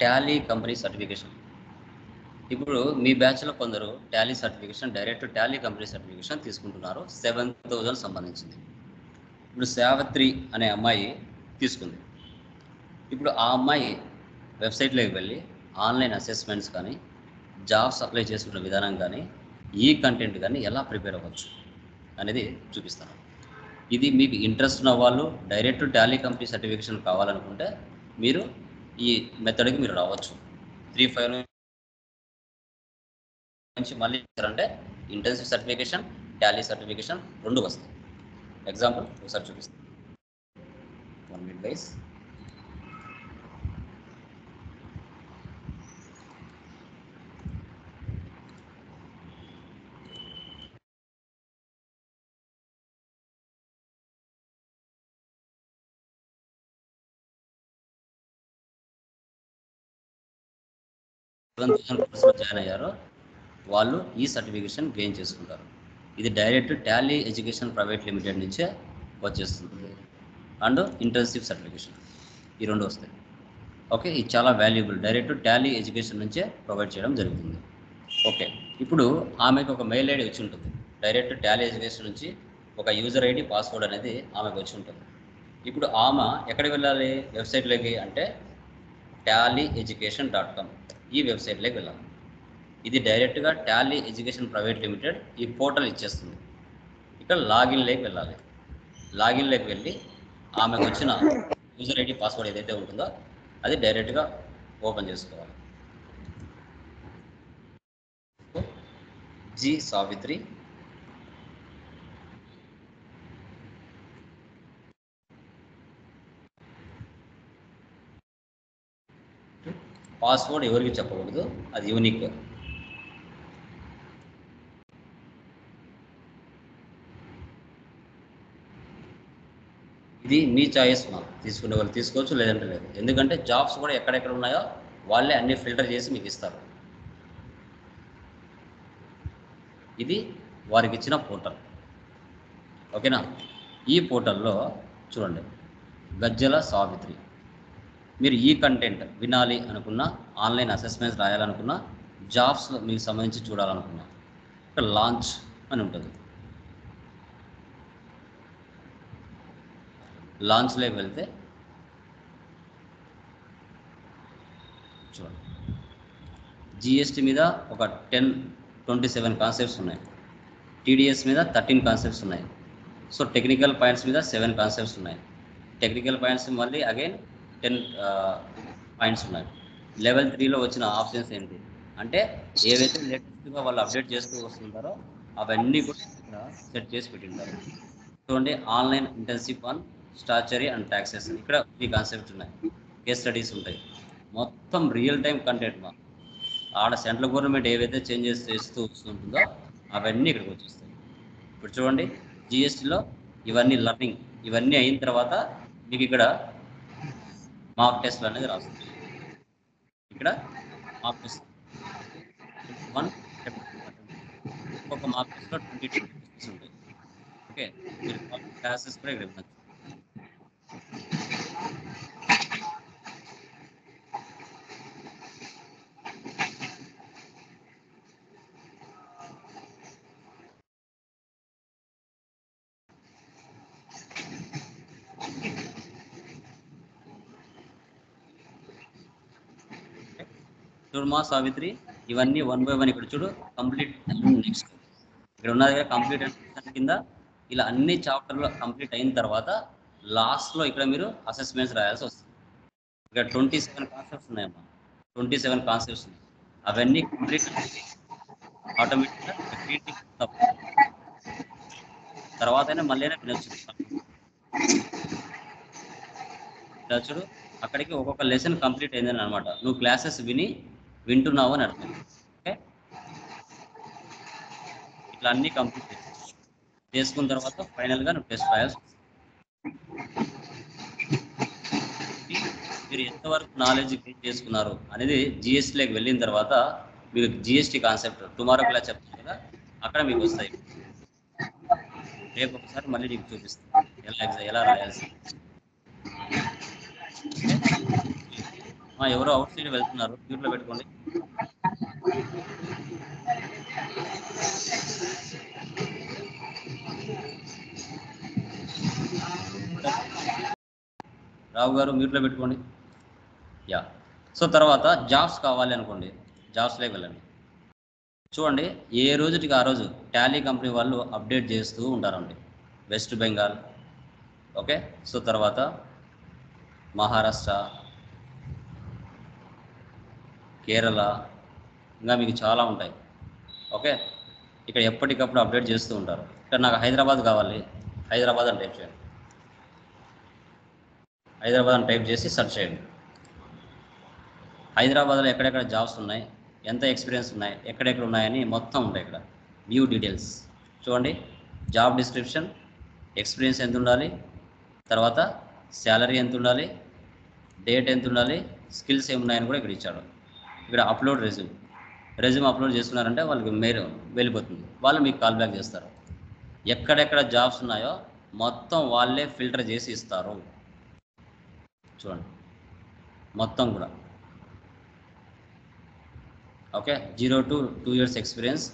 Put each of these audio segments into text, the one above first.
Tally company certification. ఇప్పుడు మీ బ్యాచ్లో కొందరు Tally certification direct Tally company certification తీసుకుంటున్నారు. 7,000 సంబంధించింది. ఇప్పుడు సావిత్రి అనే అమ్మాయి తీసుకుంది. ఇప్పుడు ఆ అమ్మాయి వెబ్సైట్లోకి వెళ్ళి ఆన్లైన్ అసెస్మెంట్స్ కానీ, జాబ్స్ అప్లై చేసుకునే విధానం కానీ, ఈ కంటెంట్ కానీ ఎలా ప్రిపేర్ అవ్వచ్చు అనేది చూపిస్తాను. ఇది మీకు ఇంట్రెస్ట్ ఉన్న వాళ్ళు డైరెక్ట్ టాలీ కంపెనీ సర్టిఫికేషన్ కావాలనుకుంటే మీరు ఈ మెథడ్కి మీరు రావచ్చు. 3-5 నుంచి మళ్ళీ అంటే ఇంటెన్సివ్ సర్టిఫికేషన్, టాలీ సర్టిఫికేషన్ 2 వస్తాయి. ఎగ్జాంపుల్ ఒకసారి చూపిస్తాను. 1 minute guys. కోర్సులో జాయిన్ అయ్యారో వాళ్ళు ఈ సర్టిఫికేషన్ గెయిన్ చేసుకుంటారు. ఇది direct Tally education private limited నుంచే వచ్చేస్తుంది. అండ్ ఇంటెన్సివ్ సర్టిఫికేషన్ ఈ 2 వస్తాయి. ఓకే, ఇది చాలా వాల్యుబుల్. డైరెక్ట్ టాలీ ఎడ్యుకేషన్ నుంచే ప్రొవైడ్ చేయడం జరుగుతుంది. ఓకే, ఇప్పుడు ఆమెకు ఒక మెయిల్ ఐడి వచ్చి ఉంటుంది. డైరెక్ట్ టాలీ ఎడ్యుకేషన్ నుంచి ఒక యూజర్ ఐడి, పాస్వర్డ్ అనేది ఆమెకు వచ్చి ఉంటుంది. ఇప్పుడు ఆమె ఎక్కడికి వెళ్ళాలి వెబ్సైట్లోకి అంటే tallyeducation.com ఈ వెబ్సైట్లోకి వెళ్ళాలి. ఇది డైరెక్ట్గా టాలీ ఎడ్యుకేషన్ ప్రైవేట్ లిమిటెడ్ ఈ పోర్టల్ ఇచ్చేస్తుంది. ఇక్కడ లాగిన్లోకి వెళ్ళాలి. లాగిన్లోకి వెళ్ళి ఆమెకు వచ్చిన యూజర్ ఐడి, పాస్వర్డ్ ఏదైతే ఉంటుందో అది డైరెక్ట్గా ఓపెన్ చేసుకోవాలి. జి సావిత్రి పాస్వర్డ్ ఎవరికి చెప్పకూడదు, అది యూనిక్. ఇది మీ చాయిస్. తీసుకునే వాళ్ళు తీసుకోవచ్చు, లేదంటే లేదు. ఎందుకంటే జాబ్స్ కూడా ఎక్కడెక్కడ ఉన్నాయో వాళ్ళే అన్ని ఫిల్టర్ చేసి మీకు ఇస్తారు. ఇది వారికి ఇచ్చిన పోర్టల్. ఓకేనా? ఈ పోర్టల్లో చూడండి, గజ్జల సావిత్రి. మీరు ఈ కంటెంట్ వినాలి అనుకున్నా, ఆన్లైన్ అసెస్మెంట్స్ రాయాలనుకున్నా, జాబ్స్ మీకు సంబంధించి చూడాలనుకున్నా ఇక్కడ లాంచ్ అని ఉంటుంది. లాంచ్లోకి వెళ్తే చూడండి, జిఎస్టీ మీద ఒక 27 కాన్సెప్ట్స్ ఉన్నాయి. టీడీఎస్ మీద 13 కాన్సెప్ట్స్ ఉన్నాయి. సో టెక్నికల్ పాయింట్స్ మీద 7 కాన్సెప్ట్స్ ఉన్నాయి. టెక్నికల్ పాయింట్స్ మళ్ళీ అగైన్ 10 పాయింట్స్ ఉన్నాయి. లెవెల్ 3లో వచ్చిన ఆప్షన్స్ ఏంటి అంటే ఏవైతే లేటెస్ట్గా వాళ్ళు అప్డేట్ చేస్తూ వస్తుంటారో అవన్నీ కూడా ఇక్కడ సెట్ చేసి పెట్టింటారు. చూడండి, online internship on statuary and taxes, ఇక్కడ ఈ కాన్సెప్ట్స్ ఉన్నాయి. కేస్ స్టడీస్ ఉంటాయి. మొత్తం రియల్ టైం కంటెంట్. ఆడ సెంట్రల్ గవర్నమెంట్ ఏవైతే చేంజెస్ చేస్తూ వస్తుంటుందో అవన్నీ ఇక్కడికి వచ్చేస్తాయి. ఇప్పుడు చూడండి, జిఎస్టీలో ఇవన్నీ లర్నింగ్, ఇవన్నీ అయిన తర్వాత మీకు ఇక్కడ మాక్ టెస్ట్లు అనేది రాస్తుంది. ఇక్కడ మాక్ టెస్ట్ 1 ఒక్కొక్క మాక్ టెస్ట్లో 22 క్వశ్చన్స్ ఉంటాయి. ఓకే, మీరు క్లాసెస్ కూడా ఇక్కడ వినొచ్చు. చూడు మా సావిత్రి, ఇవన్నీ 1 by 1 ఇక్కడ చూడు, కంప్లీట్. నెక్స్ట్ ఇక్కడ ఉన్నది కదా కంప్లీట్ కింద ఇలా అన్ని చాప్టర్లో కంప్లీట్ అయిన తర్వాత లాస్ట్లో ఇక్కడ మీరు అసెస్మెంట్స్ రాయాల్సి వస్తుంది. ఇక్కడ 27 కాన్సెప్ట్స్ ఉన్నాయమ్మా. 27 కాన్సెప్ట్స్ ఉన్నాయి. అవన్నీ కంప్లీట్ ఆటోమేటిక్గా తర్వాతనే మళ్ళీ వినొచ్చు. ఇలా చూడు, అక్కడికి ఒక్కొక్క లెసన్ కంప్లీట్ అయిందని అనమాట. నువ్వు క్లాసెస్ వింటున్నావు అని అర్థం. ఓకే, ఇట్లా అన్నీ కంప్లీట్ చేసుకున్న తర్వాత ఫైనల్గా నువ్వు టెస్ట్ రాయాల్సి వస్తుంది. మీరు ఎంతవరకు నాలెడ్జ్ గెయిన్ చేసుకున్నారు అనేది జిఎస్టీలోకి వెళ్ళిన తర్వాత మీకు జిఎస్టీ కాన్సెప్ట్ టుమారో క్లాస్ చెప్తాను కదా, అక్కడ మీకు వస్తాయి. రేపు ఒకసారి మళ్ళీ నీకు చూపిస్తాను ఎలా రాయాల్సి. ఎవరో అవుట్ సైడ్ వెళ్తున్నారు, మ్యూట్లో పెట్టుకోండి. రావు గారు మ్యూట్లో పెట్టుకోండి. యా. సో తర్వాత జాబ్స్ కావాలి అనుకోండి, జాబ్స్లోకి వెళ్ళండి. చూడండి, ఏ రోజుకి ఆ రోజు టాలీ కంపెనీ వాళ్ళు అప్డేట్ చేస్తూ ఉంటారండి. West Bengal, okay. సో తర్వాత మహారాష్ట్ర, కేరళ, ఇంకా మీకు చాలా ఉంటాయి, ఓకే. ఇక్కడ ఎప్పటికప్పుడు అప్డేట్ చేస్తూ ఉంటారు. ఇక్కడ నాకు హైదరాబాద్ కావాలి, హైదరాబాద్ అని టైప్ చేయండి. హైదరాబాద్ అని టైప్ చేసి సెర్చ్ చేయండి. హైదరాబాద్లో ఎక్కడెక్కడ జాబ్స్ ఉన్నాయి, ఎంత ఎక్స్పీరియన్స్ ఉన్నాయి, ఎక్కడెక్కడ ఉన్నాయని మొత్తం ఉంటాయి ఇక్కడ. వ్యూ డీటెయిల్స్ చూడండి. జాబ్ డిస్క్రిప్షన్, ఎక్స్పీరియన్స్ ఎంత ఉండాలి, తర్వాత శాలరీ ఎంత ఉండాలి, డేట్ ఎంత ఉండాలి, స్కిల్స్ ఏమున్నాయని కూడా ఇక్కడ ఇచ్చాడు. ఇక్కడ అప్లోడ్ రెజ్యూమ్ అప్లోడ్ చేస్తున్నారంటే వాళ్ళకి మెయిల్ వెళ్ళిపోతుంది, వాళ్ళు మీకు కాల్ బ్యాక్ చేస్తారు. ఎక్కడెక్కడ జాబ్స్ ఉన్నాయో మొత్తం వాళ్ళే ఫిల్టర్ చేసి ఇస్తారు. చూడండి మొత్తం కూడా, okay. 0 to 2 years experience,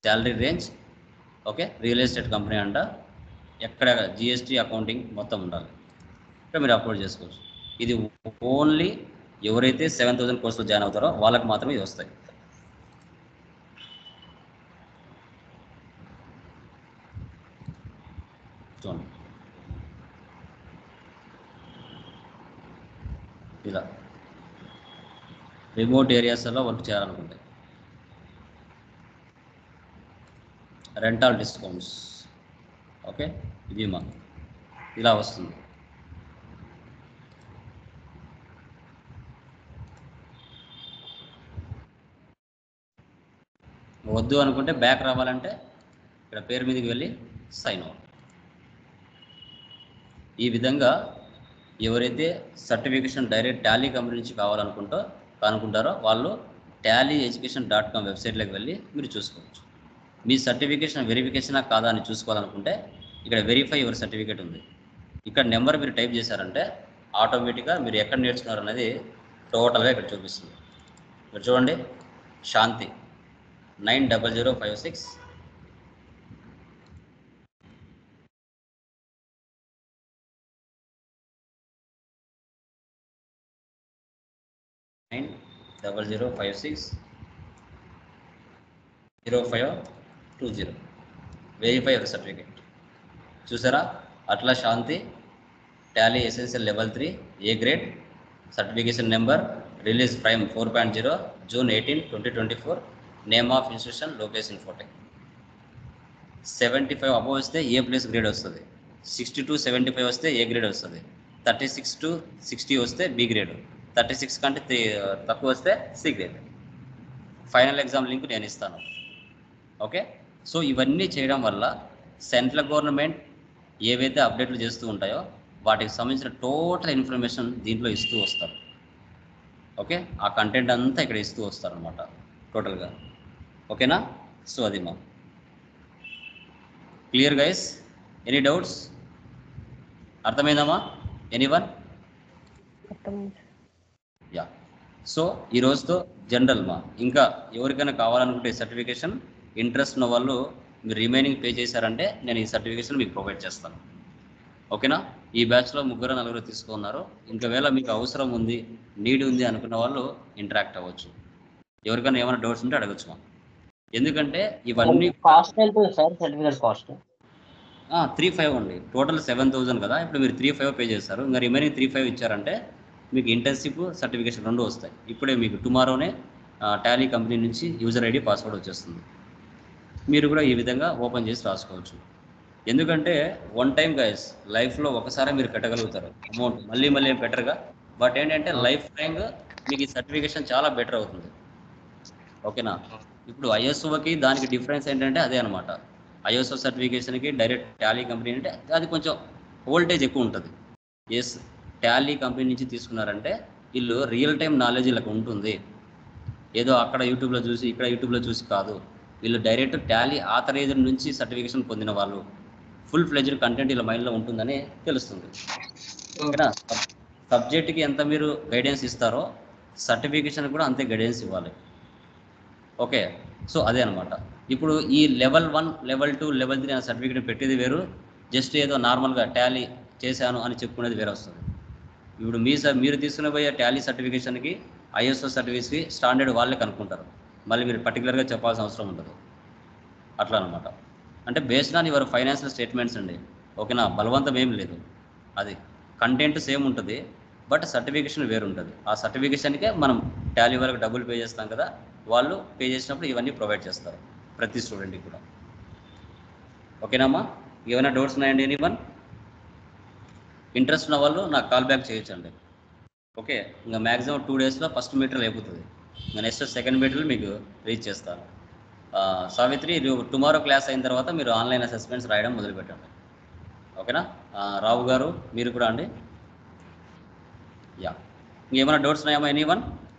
salary range, okay. Real estate company అంట, ఎక్కడ జిఎస్టీ అకౌంటింగ్ మొత్తం ఉండాలి. ఇక్కడ మీరు అప్లోడ్ చేసుకోవచ్చు. ఇది ఓన్లీ ఎవరైతే 7,000 కోర్సులో జాయిన్ అవుతారో వాళ్ళకి మాత్రమే ఇది వస్తాయి. చూడండి ఇలా రిమోట్ ఏరియాస్లో వర్క్ చేయాలనుకుంటే రెంటల్ డిస్కౌంట్స్, ఓకే. ఇది మా ఇలా వస్తుంది. వద్దు అనుకుంటే బ్యాక్ రావాలంటే ఇక్కడ పేరు మీదకి వెళ్ళి సైన్ అవుట్. ఈ విధంగా ఎవరైతే సర్టిఫికేషన్ డైరెక్ట్ టాలీ కంపెనీ నుంచి కావాలనుకుంటారో వాళ్ళు tallyeducation.com వెబ్సైట్లోకి వెళ్ళి మీరు చూసుకోవచ్చు. మీ సర్టిఫికేషన్ వెరిఫికేషనా కాదా అని చూసుకోవాలనుకుంటే ఇక్కడ వెరిఫై యువర్ సర్టిఫికేట్ ఉంది. ఇక్కడ నెంబర్ మీరు టైప్ చేశారంటే ఆటోమేటిక్గా మీరు ఎక్కడ నేర్చుకున్నారు అనేది టోటల్గా ఇక్కడ చూపిస్తుంది. ఇక్కడ చూడండి, శాంతి 90056 90056 0520 వెరిఫై యువర్ సర్టిఫికేట్. చూసారా, అట్లా Shanti Tally essential level 3 A grade, certification number, release prime 4.0 June 18, 2024, name of institution, location ఫోటెక్. 75 అబోవ్ వస్తే ఏ ప్లస్ గ్రేడ్ వస్తుంది, 60 to 75 వస్తే ఏ గ్రేడ్ వస్తుంది, 36 to 60 వస్తే బి గ్రేడ్, 36 కంటే తక్కువ వస్తే C grade. Final exam link నేను ఇస్తాను, ఓకే. సో ఇవన్నీ చేయడం వల్ల సెంట్రల్ గవర్నమెంట్ ఏవైతే అప్డేట్లు చేస్తూ ఉంటాయో వాటికి సంబంధించిన టోటల్ ఇన్ఫర్మేషన్ దీంట్లో ఇస్తూ వస్తారు, ఓకే. ఆ కంటెంట్ అంతా ఇక్కడ ఇస్తూ వస్తారు అనమాట టోటల్గా, ఓకేనా. సో అది మా క్లియర్ గైస్, ఎనీ డౌట్స్? అర్థమైందమ్మా ఎనీవన్? యా. సో ఈ రోజుతో జనరల్ మా, ఇంకా ఎవరికైనా కావాలనుకుంటే సర్టిఫికేషన్ ఇంట్రెస్ట్ ఉన్న వాళ్ళు మీరు రిమైనింగ్ పే చేశారంటే నేను ఈ సర్టిఫికేషన్ మీకు ప్రొవైడ్ చేస్తాను, ఓకేనా. ఈ బ్యాచ్లో 3-4 తీసుకున్నారు. ఇంకవేళ మీకు అవసరం ఉంది, నీడ్ ఉంది అనుకున్న వాళ్ళు ఇంటరాక్ట్ అవ్వచ్చు. ఎవరికైనా ఏమైనా డౌట్స్ ఉంటే అడగచ్చు మా. ఎందుకంటే ఇవన్నీ కాస్ట్ ఎంత సార్ సర్టిఫికేట్ కాస్ట్? 3,500 అండి. టోటల్ 7,000 కదా, ఇప్పుడు మీరు 3,500 పే చేస్తారు, ఇంకా రిమైనింగ్ 3,500 ఇచ్చారంటే మీకు ఇంటర్న్షిప్ సర్టిఫికేషన్ 2 వస్తాయి. ఇప్పుడే మీకు టుమారోనే టాలీ కంపెనీ నుంచి యూజర్ ఐడి పాస్వర్డ్ వచ్చేస్తుంది. మీరు కూడా ఈ విధంగా ఓపెన్ చేసి రాసుకోవచ్చు. ఎందుకంటే వన్ టైం గైస్, లైఫ్లో ఒకసారి మీరు పెట్టగలుగుతారు అమౌంట్, మళ్ళీ మళ్ళీ ఏం పెట్టరుగా. బట్ ఏంటంటే లైఫ్ టైం మీకు ఈ సర్టిఫికేషన్ చాలా బెటర్ అవుతుంది, ఓకేనా. ఇప్పుడు ఐఎస్ఓకి దానికి డిఫరెన్స్ ఏంటంటే అదే అనమాట. ఐఎస్ఓ సర్టిఫికేషన్కి డైరెక్ట్ టాలీ కంపెనీ అంటే అది కొంచెం వోల్టేజ్ ఎక్కువ ఉంటుంది. ఎస్, టాలీ కంపెనీ నుంచి తీసుకున్నారంటే వీళ్ళు రియల్ టైం నాలెడ్జ్ ఇలా ఉంటుంది, ఏదో అక్కడ యూట్యూబ్లో చూసి ఇక్కడ యూట్యూబ్లో చూసి కాదు. వీళ్ళు డైరెక్ట్ టాలీ ఆథరైజర్ నుంచి సర్టిఫికేషన్ పొందిన వాళ్ళు, ఫుల్ ఫ్లెడ్జ్డ్ కంటెంట్ ఇలా మైండ్లో ఉంటుందని తెలుస్తుంది, ఓకేనా. సబ్జెక్ట్కి ఎంత మీరు గైడెన్స్ ఇస్తారో సర్టిఫికేషన్ కూడా అంతే గైడెన్స్ ఇవ్వాలి. ఓకే, సో అదే అనమాట. ఇప్పుడు ఈ లెవెల్ 1, లెవెల్ 2, లెవెల్ 3 అనే సర్టిఫికేట్ పెట్టేది వేరు, జస్ట్ ఏదో నార్మల్గా టాలీ చేశాను అని చెప్పుకునేది వేరే వస్తుంది. ఇప్పుడు మీరు తీసుకునే పోయే టాలీ సర్టిఫికేషన్కి ఐఎస్ఓ సర్టిఫికేట్స్కి స్టాండర్డ్ వాళ్ళే కనుక్కుంటారు, మళ్ళీ మీరు పర్టికులర్గా చెప్పాల్సిన అవసరం ఉండదు. అట్లా అనమాట. అంటే based on your financial statements అండి. ఓకేనా, బలవంతం ఏం లేదు, అది కంటెంట్ సేమ్ ఉంటుంది, బట్ సర్టిఫికేషన్ వేరు ఉంటుంది. ఆ సర్టిఫికేషన్కే మనం టాలీ వరకు డబ్బులు పే చేస్తాం కదా, వాళ్ళు పే చేసినప్పుడు ఇవన్నీ ప్రొవైడ్ చేస్తారు ప్రతి స్టూడెంట్కి కూడా. ఓకేనమ్మా, ఏమైనా డౌట్స్ ఉన్నాయండి? ఎనీవన్ ఇంట్రెస్ట్ ఉన్న వాళ్ళు నాకు కాల్ బ్యాక్ చేయొచ్చండి. ఓకే, ఇంకా మ్యాక్సిమం 2 డేస్లో ఫస్ట్ మీటర్ అయిపోతుంది, ఇంకా నెక్స్ట్ సెకండ్ మీటర్లు మీకు రీచ్ చేస్తాను. సావిత్రి, టుమారో క్లాస్ అయిన తర్వాత మీరు ఆన్లైన్ అసెస్మెంట్స్ రాయడం మొదలుపెట్టండి. ఓకేనా? రావు గారు మీరు కూడా అండి. యా, ఇంకేమైనా డౌట్స్ ఉన్నాయమ్మా? ఎనీవన్?